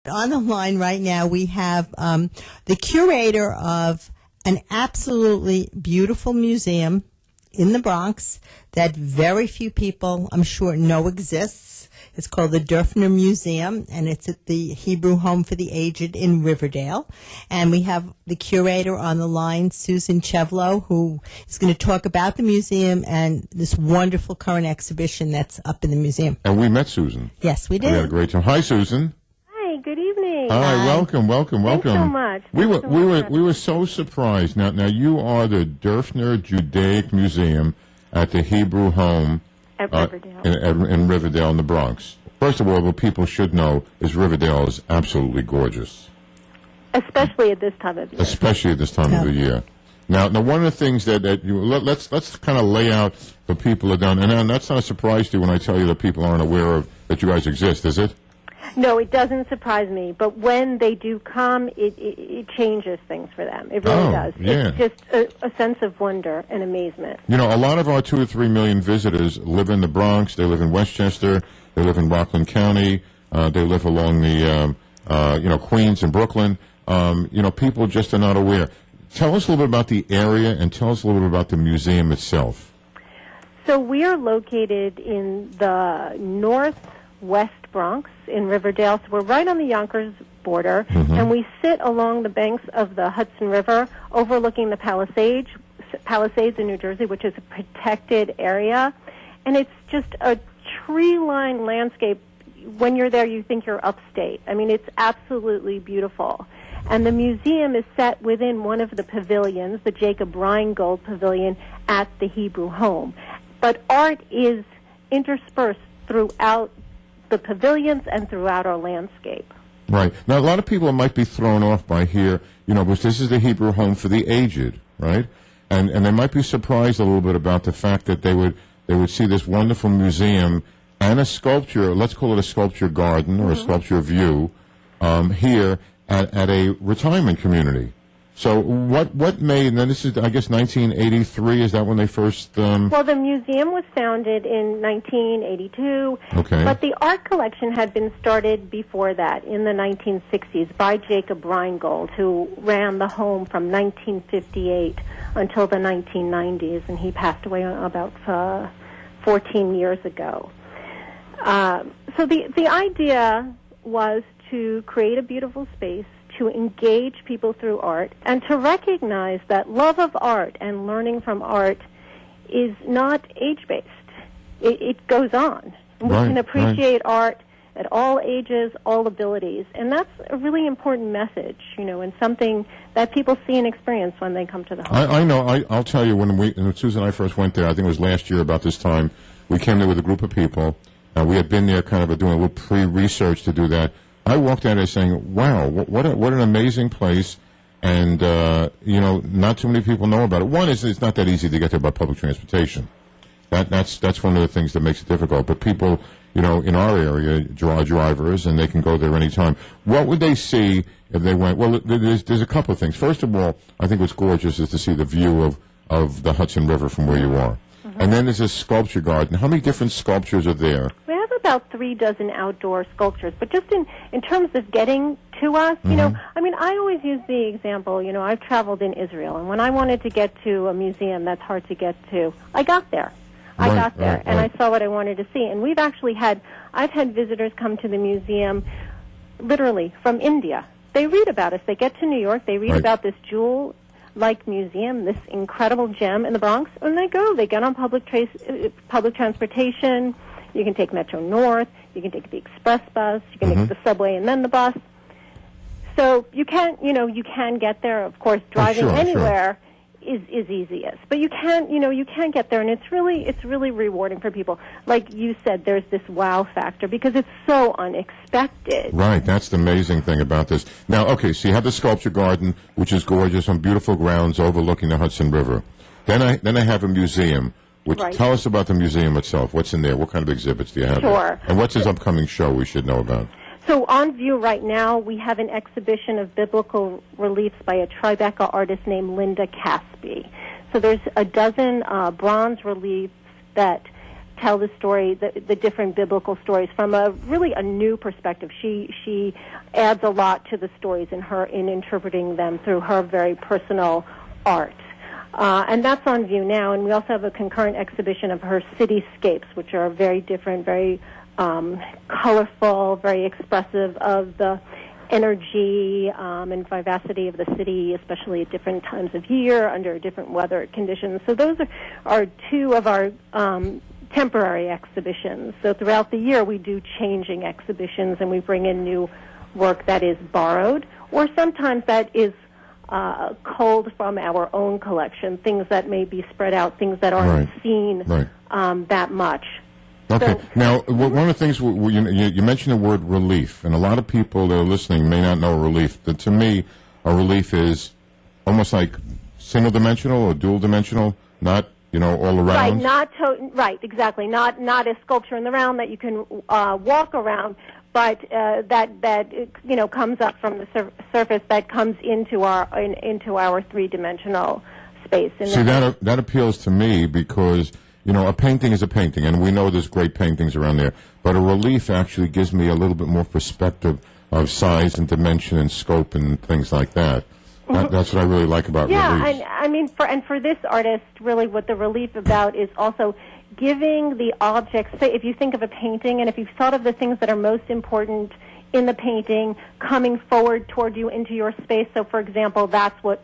On the line right now, we have the curator of an absolutely beautiful museum in the Bronx that very few people, I'm sure, know exists. It's called the Derfner Museum, and it's at the Hebrew Home for the Aged in Riverdale. And we have the curator on the line, Susan Chevlowe, who is going to talk about the museum and this wonderful current exhibition that's up in the museum. And we met Susan. Yes, we did. We had a great time. Hi, Susan. Hi, good evening. Hi, welcome. Thanks so much. We were so surprised. Now you are the Derfner Judaica Museum at the Hebrew Home at Riverdale. In Riverdale in the Bronx. First of all, what people should know is Riverdale is absolutely gorgeous. Especially at this time of year. Especially at this time of the year. Now, one of the things that you let's kind of lay out for people that don't, and that's not a surprise to you when I tell you that people aren't aware of that you guys exist, is it? No, it doesn't surprise me. But when they do come, it changes things for them. It really does. Yeah. It's just a sense of wonder and amazement. You know, a lot of our 2 or 3 million visitors live in the Bronx. They live in Westchester. They live in Rockland County. They live along the, Queens and Brooklyn. People just are not aware. Tell us a little bit about the area and tell us a little bit about the museum itself. So we are located in the northwest Bronx in Riverdale. So we're right on the Yonkers border, and we sit along the banks of the Hudson River overlooking the Palisades in New Jersey, which is a protected area. And it's just a tree-lined landscape. When you're there, you think you're upstate. I mean, it's absolutely beautiful. And the museum is set within one of the pavilions, the Jacob Reingold Pavilion at the Hebrew Home. But art is interspersed throughout the pavilions and throughout our landscape. Right. Now, a lot of people might be thrown off by here, because this is the Hebrew Home for the Aged, right? And they might be surprised a little bit about the fact that they would see this wonderful museum and a sculpture, let's call it a sculpture garden or a sculpture view, here at a retirement community. So what made, and then this is, I guess, 1983, is that when they first... Well, the museum was founded in 1982, but the art collection had been started before that, in the 1960s, by Jacob Reingold, who ran the home from 1958 until the 1990s, and he passed away about 14 years ago. So the idea was to create a beautiful space, to engage people through art, and to recognize that love of art and learning from art is not age-based. It goes on. We can appreciate art at all ages, all abilities, and that's a really important message, and something that people see and experience when they come to the home. I know. I'll tell you, when Susan and I first went there, I think it was last year about this time, we came there with a group of people. We had been there kind of doing a little pre-research to do that. I walked out there saying, wow, what an amazing place, and, not too many people know about it. One is it's not that easy to get there by public transportation. That's one of the things that makes it difficult. But people, in our area are drivers, and they can go there anytime. What would they see if they went? Well, there's a couple of things. First of all, I think what's gorgeous is to see the view of the Hudson River from where you are. And then there's a sculpture garden. How many different sculptures are there? We have about 3 dozen outdoor sculptures, but just in terms of getting to us, I always use the example, I've traveled in Israel, and when I wanted to get to a museum that's hard to get to, I got there. And I saw what I wanted to see. And I've had visitors come to the museum literally from India. They read about us. They get to New York, they read about this jewel-like museum, this incredible gem in the Bronx, and they get on public transportation. You can take Metro North, you can take the express bus, you can take the subway and then the bus. So you can get there. Of course, driving anywhere is easiest, but you can get there, and it's really rewarding for people. Like you said, there's this wow factor because it's so unexpected. Right, that's the amazing thing about this. Now, so you have the sculpture garden, which is gorgeous, on beautiful grounds overlooking the Hudson River. Then I have a museum. Tell us about the museum itself. What's in there? What kind of exhibits do you have? Sure. And what's this upcoming show we should know about? So on view right now, we have an exhibition of biblical reliefs by a Tribeca artist named Linda Caspi. So there's a dozen bronze reliefs that tell the story, the different biblical stories from a new perspective. She adds a lot to the stories in interpreting them through her very personal art. And that's on view now, and we also have a concurrent exhibition of her cityscapes, which are very different, very colorful, very expressive of the energy and vivacity of the city, especially at different times of year, under different weather conditions. So those are two of our temporary exhibitions. So throughout the year, we do changing exhibitions, and we bring in new work that is borrowed, or sometimes that is culled from our own collection, things that may be spread out, things that aren't seen that much. Okay. So, now, one of the things, you mentioned the word relief, and a lot of people that are listening may not know relief. But to me, a relief is almost like single-dimensional or dual-dimensional, not, all around. Right, exactly. Not a sculpture in the round that you can walk around, but that comes up from the surface, that comes into our three-dimensional space. See, that appeals to me because a painting is a painting, and we know there's great paintings around there. But a relief actually gives me a little bit more perspective of size and dimension and scope and things like that. That's what I really like about relief. Yeah, for this artist, really what the relief about is also giving the objects, say if you think of a painting and if you've thought of the things that are most important in the painting coming forward toward you into your space. So, for example, that's what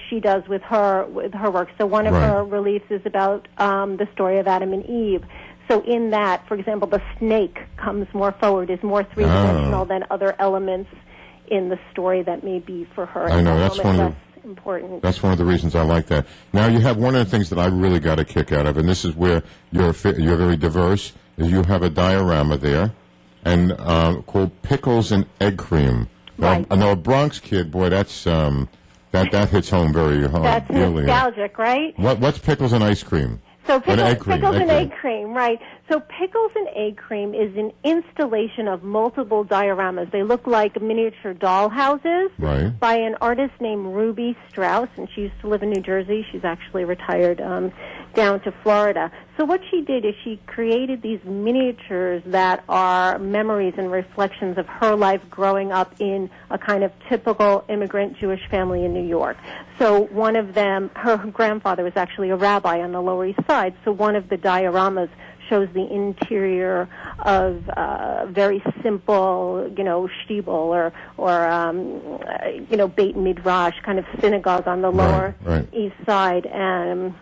she does with her work. So one of her reliefs is about the story of Adam and Eve. So in that, for example, the snake comes more forward, is more three-dimensional than other elements in the story that may be for her. I know, that's important. That's one of the reasons I like that. Now, you have one of the things that I really got a kick out of, and this is where you're very diverse, is you have a diorama there, and called Pickles and Egg Cream. Now, I know a Bronx kid, boy, that's that hits home very hard. That's nostalgic, right? What's Pickles and Ice Cream? So Pickles and Egg Cream, right. So Pickles and Egg Cream is an installation of multiple dioramas. They look like miniature doll houses by an artist named Ruby Strauss, and she used to live in New Jersey. She's actually retired down to Florida. So what she did is she created these miniatures that are memories and reflections of her life growing up in a kind of typical immigrant Jewish family in New York. So one of them, her grandfather was actually a rabbi on the Lower East Side, so one of the dioramas shows the interior of very simple, shtibel or Beit Midrash kind of synagogue on the Lower East Side, and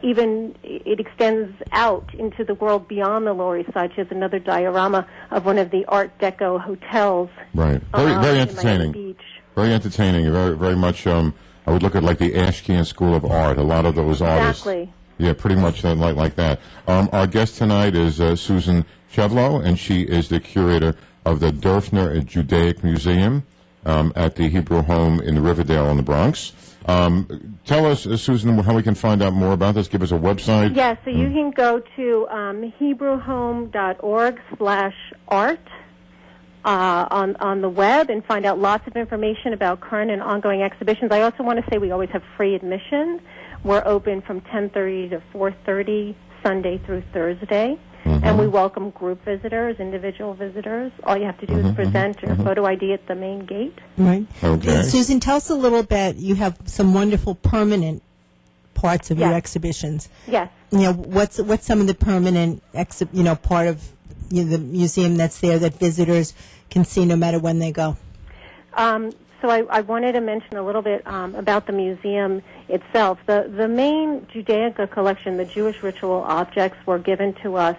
even it extends out into the world beyond the Lower East Side. She has another diorama of one of the Art Deco hotels. Right, very entertaining. Beach. Very entertaining. Very much. I would look at like the Ashcan School of Art. A lot of those artists. Exactly. Yeah, pretty much like that. Our guest tonight is Susan Chevlowe, and she is the curator of the Derfner Judaica Museum at the Hebrew Home in Riverdale in the Bronx. Tell us, Susan, how we can find out more about this. Give us a website. Yeah, so you can go to HebrewHome.org/art on the web and find out lots of information about current and ongoing exhibitions. I also want to say we always have free admission. We're open from 10:30 to 4:30 Sunday through Thursday, and we welcome group visitors, individual visitors. All you have to do is present your photo ID at the main gate. Right. Okay. Susan, tell us a little bit. You have some wonderful permanent parts of your exhibitions. Yes. What's some of the permanent part of the museum that's there that visitors can see no matter when they go? So I wanted to mention a little bit about the museum itself. The main Judaica collection, the Jewish ritual objects, were given to us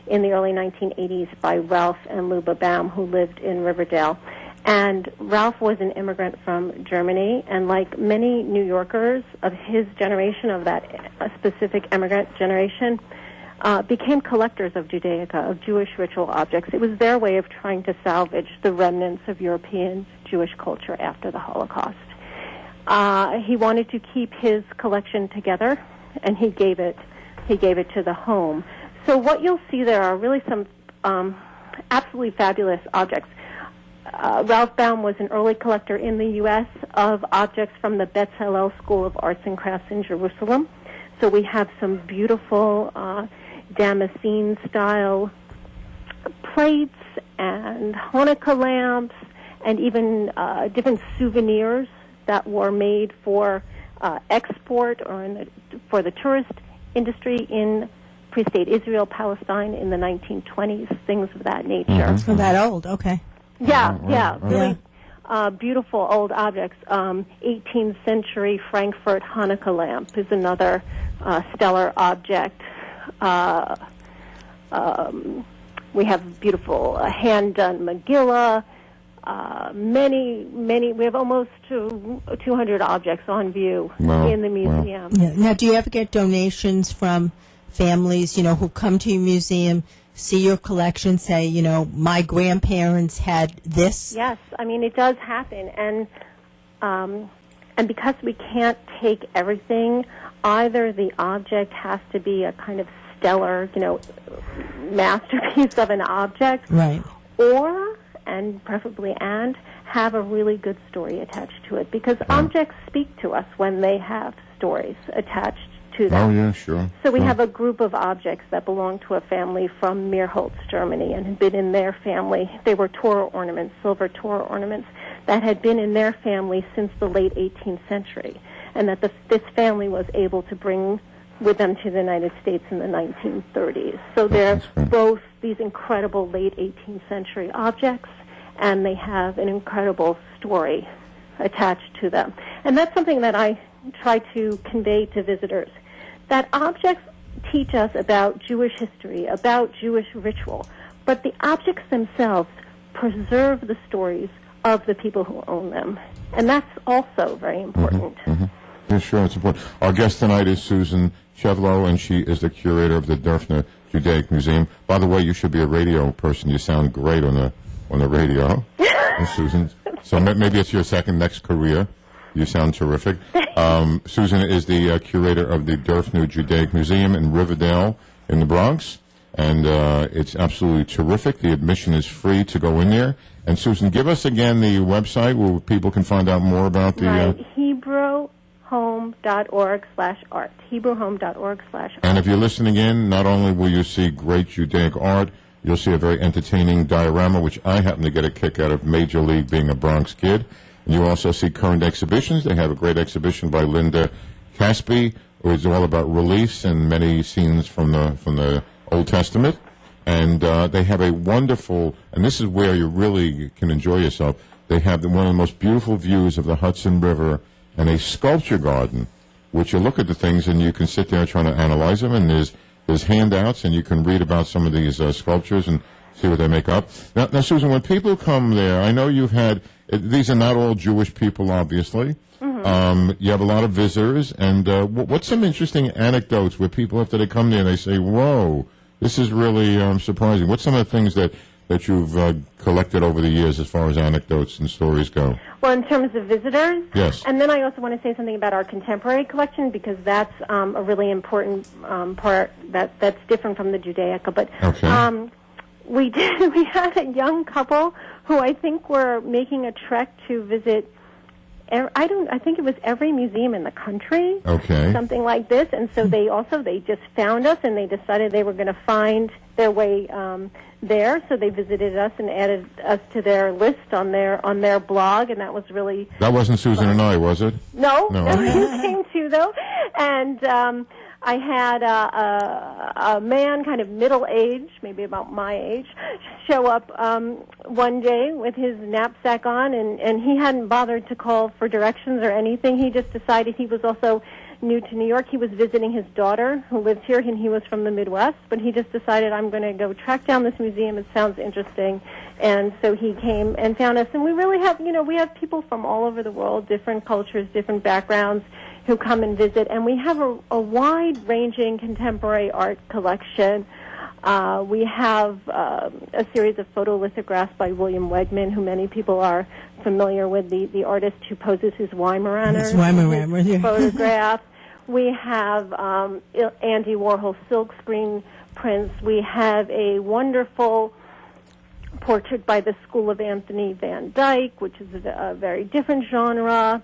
in the early 1980s by Ralph and Luba Baum, who lived in Riverdale. And Ralph was an immigrant from Germany, and like many New Yorkers of his generation, of that specific immigrant generation, became collectors of Judaica, of Jewish ritual objects. It was their way of trying to salvage the remnants of European Jewish culture after the Holocaust. He wanted to keep his collection together, and he gave it to the home. So what you'll see there are really some absolutely fabulous objects. Ralph Baum was an early collector in the U.S. of objects from the Bezalel School of Arts and Crafts in Jerusalem. So we have some beautiful Damascene-style plates and Hanukkah lamps and even different souvenirs that were made for export or for the tourist industry in pre-state Israel, Palestine in the 1920s, things of that nature. Mm-hmm. Oh, that old, okay. Yeah, really beautiful old objects. 18th century Frankfurt Hanukkah lamp is another stellar object. We have beautiful hand-done Megillah. We have almost 200 objects on view in the museum. Yeah. Now, do you ever get donations from families, who come to your museum, see your collection, say, my grandparents had this? Yes, it does happen, and because we can't take everything, either the object has to be a kind of stellar, masterpiece of an object, right, or preferably have a really good story attached to it, because objects speak to us when they have stories attached to them. Oh, yeah, sure. So we have a group of objects that belong to a family from Meerholz, Germany, and had been in their family. They were Torah ornaments, silver Torah ornaments, that had been in their family since the late 18th century, and that this family was able to bring with them to the United States in the 1930s. So they're both these incredible late 18th century objects, and they have an incredible story attached to them. And that's something that I try to convey to visitors, that objects teach us about Jewish history, about Jewish ritual, but the objects themselves preserve the stories of the people who own them. And that's also very important. Mm-hmm, mm-hmm. Yeah, sure, it's important. Our guest tonight is Susan Chevlowe, and she is the curator of the Derfner Judaica Museum. By the way, you should be a radio person. You sound great on the radio, Susan. So maybe it's your next career. You sound terrific. Susan is the curator of the Derfner Judaica Museum in Riverdale in the Bronx, and it's absolutely terrific. The admission is free to go in there. And Susan, give us again the website where people can find out more about the... HebrewHome.org/art. HebrewHome.org/art. And if you're listening in, not only will you see great Judaic art, you'll see a very entertaining diorama, which I happen to get a kick out of Major League being a Bronx kid. And you also see current exhibitions. They have a great exhibition by Linda Caspi, who is all about reliefs and many scenes from the Old Testament. And they have a wonderful, and this is where you really can enjoy yourself, they have one of the most beautiful views of the Hudson River and a sculpture garden, which you look at the things and you can sit there trying to analyze them, and there's handouts, and you can read about some of these sculptures and see what they make up. Now, Susan, when people come there, I know you've had, these are not all Jewish people, obviously. Mm-hmm. You have a lot of visitors, and what's some interesting anecdotes where people, after they come there, they say, whoa, this is really surprising. What's some of the things that you've collected over the years as far as anecdotes and stories go? Well, in terms of visitors? Yes. And then I also want to say something about our contemporary collection, because that's a really important part that's different from the Judaica. But okay. We had a young couple who I think were making a trek to visit, I think it was every museum in the country. Okay. Something like this. And so they just found us, and they decided they were going to find their way there. So they visited us and added us to their list on their blog, and that was really... That wasn't Susan and I, was it? No. You came too, though. And I had a man, kind of middle-aged, maybe about my age, show up one day with his knapsack on, and he hadn't bothered to call for directions or anything. He just decided he was also new to New York. He was visiting his daughter, who lives here, and he was from the Midwest, but he just decided, I'm going to go track down this museum. It sounds interesting. And so he came and found us. And we really have, we have people from all over the world, different cultures, different backgrounds, who come and visit. And we have a wide-ranging contemporary art collection. We have a series of photolithographs by William Wegman, who many people are familiar with, the artist who poses his Weimaraner. Weimaraner, photographs. We have Andy Warhol silkscreen prints. We have a wonderful portrait by the School of Anthony Van Dyck, which is a very different genre.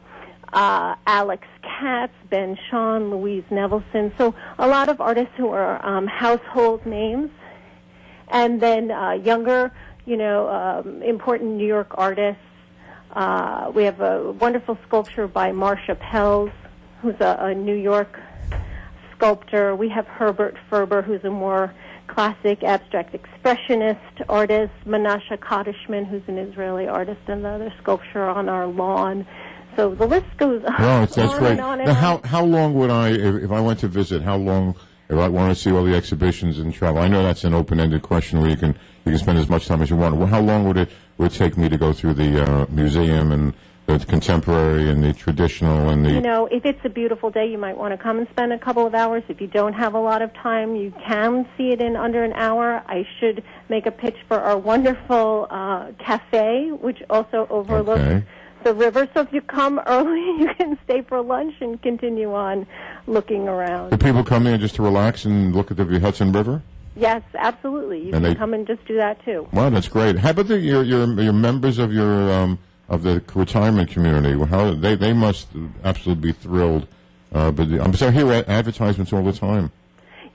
Alex Katz, Ben Shawn, Louise Nevelson. So a lot of artists who are household names. And then younger, important New York artists. We have a wonderful sculpture by Marcia Pels, who's a New York sculptor. We have Herbert Ferber, who's a more classic abstract expressionist artist. Menashe Kadishman, who's an Israeli artist, and another sculpture on our lawn. So the list goes on, that's on great. and on and now, on. how long would I, if I went to visit, how long, if I want to see all the exhibitions and travel? I know that's an open-ended question where you can spend as much time as you want. Well, how long would it take me to go through the museum and the contemporary and the traditional and the... if it's a beautiful day, you might want to come and spend a couple of hours. If you don't have a lot of time, you can see it in under an hour. I should make a pitch for our wonderful cafe, which also overlooks the river. So if you come early, you can stay for lunch and continue on looking around. Do people come there just to relax and look at the Hudson River? Yes, absolutely. You can come and just do that too. Wow, that's great. How about your members of your of the retirement community? How they must absolutely be thrilled. But I'm sorry, I hear advertisements all the time.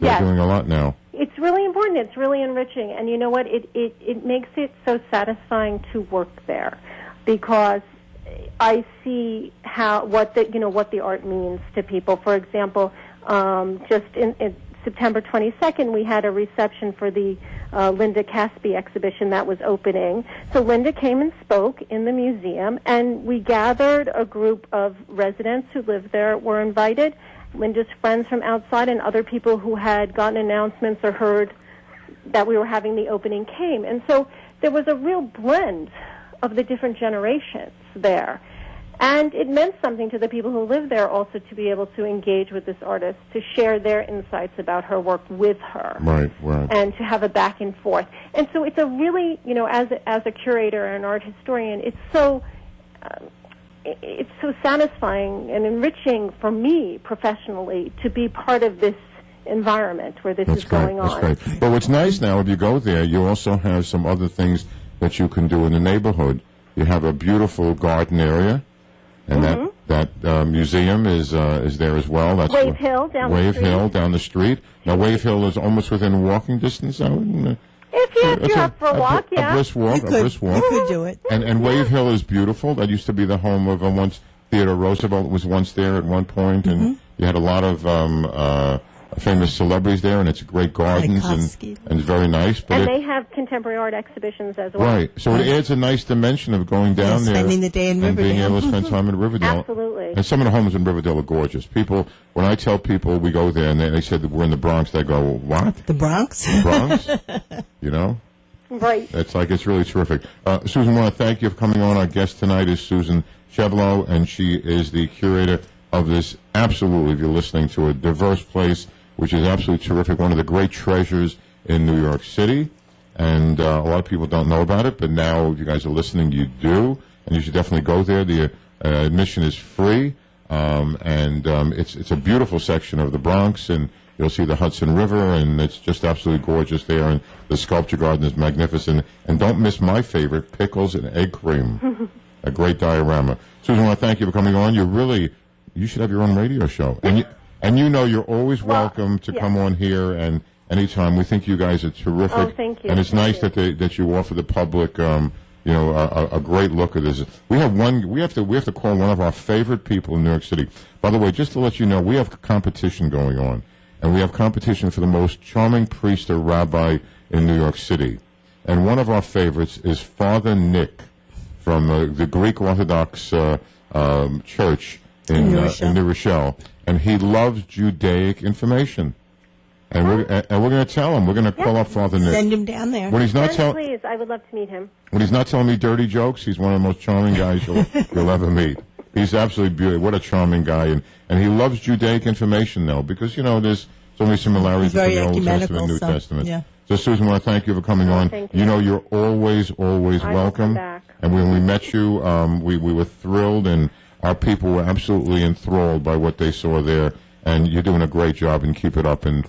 They're doing a lot now. It's really important. It's really enriching, and you know what? It makes it so satisfying to work there, because I see what the art means to people. For example, just in September 22nd, we had a reception for the Linda Caspi exhibition that was opening. So Linda came and spoke in the museum, and we gathered a group of residents who lived there, were invited. Linda's friends from outside and other people who had gotten announcements or heard that we were having the opening came. And so there was a real blend of the different generations there. And it meant something to the people who lived there also to be able to engage with this artist, to share their insights about her work with her. Right. And to have a back and forth. And so it's a really, as a curator and an art historian, it's so satisfying and enriching for me professionally to be part of this environment where this is going on. That's great. But what's nice now, if you go there, you also have some other things that you can do in the neighborhood. You have a beautiful garden area. And that museum is there as well. That's Wave Hill down the street. Hill down the street. Now Wave Hill is almost within walking distance. If you're up for a walk, a brisk walk. You could do it. And Wave Hill is beautiful. That used to be the home of once Theodore Roosevelt was once there at one point, and you had a lot of famous celebrities there, and it's great gardens and it's very nice. But they have contemporary art exhibitions as well. Right, so it adds a nice dimension of going down there, spending the day in Riverdale, and being able to spend time in Riverdale. Absolutely. And some of the homes in Riverdale are gorgeous. When I tell people we go there and they said that we're in the Bronx, they go, "What? The Bronx? The Bronx?" Right. It's really terrific. Susan, I want to thank you for coming on. Our guest tonight is Susan Chevlowe, and she is the curator of this absolutely, if you're listening to, a diverse place, which is absolutely terrific, one of the great treasures in New York City. And a lot of people don't know about it, but now if you guys are listening, you do, and you should definitely go there. The admission is free, and it's a beautiful section of the Bronx, and you'll see the Hudson River, and it's just absolutely gorgeous there, and the sculpture garden is magnificent. And don't miss my favorite, Pickles and Egg Cream, a great diorama. Susan, I want to thank you for coming on. You should have your own radio show. And you're always welcome to come on here and anytime. We think you guys are terrific. Oh, thank you. And it's nice that you offer the public, a great look at this. We have to call one of our favorite people in New York City. By the way, just to let you know, we have competition going on, and we have competition for the most charming priest or rabbi in New York City. And one of our favorites is Father Nick from the Greek Orthodox Church in New Rochelle. And he loves Judaic information. And we're going to tell him. We're going to call up Father Nick. Send him down there. When he's not please, I would love to meet him. When he's not telling me dirty jokes, he's one of the most charming guys you'll ever meet. He's absolutely beautiful. What a charming guy. And he loves Judaic information, though, because, there's so many similarities between the Old Testament and New Testament. Yeah. So, Susan, I want to thank you for coming on. Thank you. You're always welcome. Back. And when we met you, we were thrilled, and our people were absolutely enthralled by what they saw there. And you're doing a great job, and keep it up. And